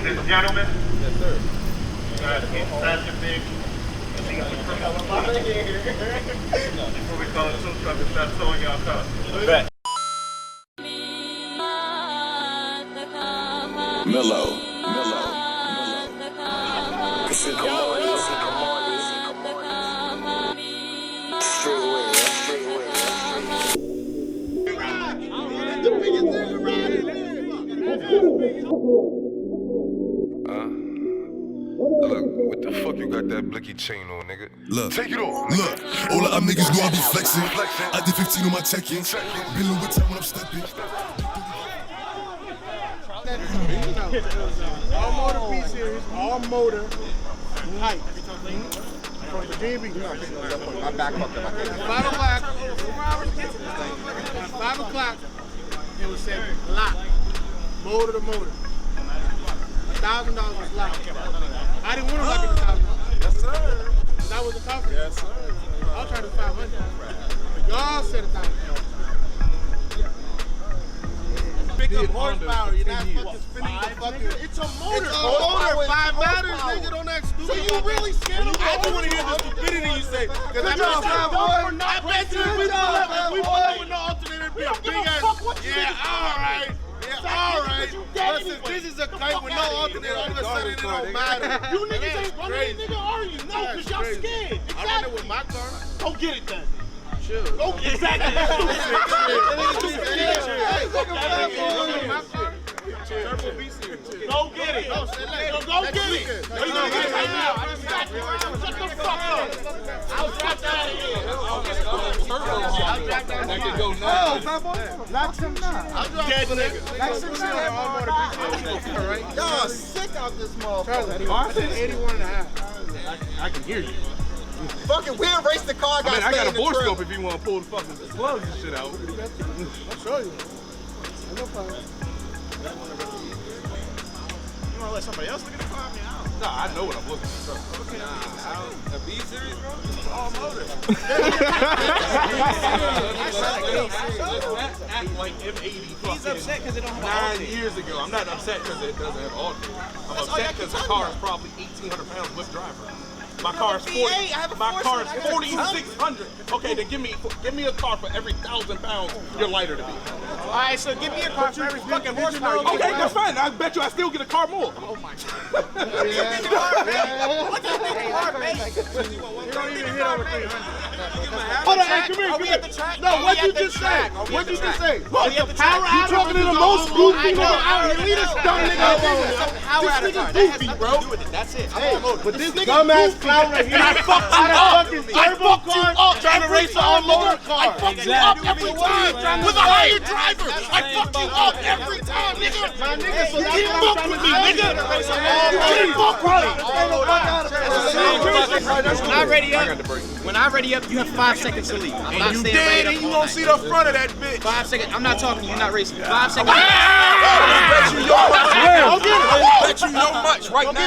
and gentlemen. Yes, sir. Inside your big. Before we call it tow truck and start towing y'all cars. Mellow. Look, what the fuck you got that blicky chain on, nigga? Look, take it off. Look, all of them niggas know I be flexing. I did 15 on my check-in. Been with time when I'm stepping. All motor piece here is all motor height. From Virginia Beach. My back fucked up. 5 o'clock, it was said lock, motor to motor. $1,000 was locked. I didn't want to lock it $1,000. Yes, sir. That was the cost. Yes, sir. I was trying to do 500. But y'all said $1,000. Pick up horsepower, you're not fucking spinning the fucking. It's a motor. It's a motor. 5 batteries, nigga. Don't act stupid. So you really scared of I just want to hear the stupidity you say. Because I know 5 I bet you we pull up with no alternator, be a big ass. Yeah, alright. Yeah, alright. Listen, this is a kite with no alternator. All of a sudden, it don't matter. You niggas ain't running, nigga, are you? No, because y'all scared. I run it with my car. Go get it then. Chill. Go get it. Exactly. Go get it. Go get it. You gonna get it right now. Shut the fuck up. I'll drop that out of here. That could go now. Lock some now. I'll drop it, nigga. Y'all sick out this motherfucker. I said 81 and a half. I can hear you. Fucking we'll race the car. I mean, I got a bore scope if you want to pull the fucking plugs and shit out. I'll show you. No problem. You want to let somebody else look at the car? I mean, I don't. Nah, I know what I'm looking for. Okay, a B series, bro? It's all motor. Act like M80 He's upset because it don't have 9 years ago. I'm not upset because it doesn't have audio. I'm upset because the car is probably 1,800 pounds with driver. My car is 4,600. Okay, then give me a car for every 1,000 pounds you're lighter to me. All right, so give me a car for every fucking horsepower. Okay, that's fine. I bet you I still get a car more. Oh my God. What do you think the car makes? You don't even hit over 300. Hold on, hey, come here, come here. No, what'd you just say? What'd you just say? What, the power out? You talking to the most goofy nigga out here. Leave this dumb nigga alone. This nigga goofy, bro. That's it. But this dumbass clown right here, I fucked you up trying to race an motor car. I fucked you up every time with a higher driver. I fucked you up every time, nigga. You can't fuck with me, nigga. You can't fuck with me. When I ready up, you have 5 seconds to leave. I'm not You staying dead ready and up you all won't night. see the front of that bitch. 5 seconds. I'm not talking to you. You're not racing. 5 seconds. I bet you your much right now.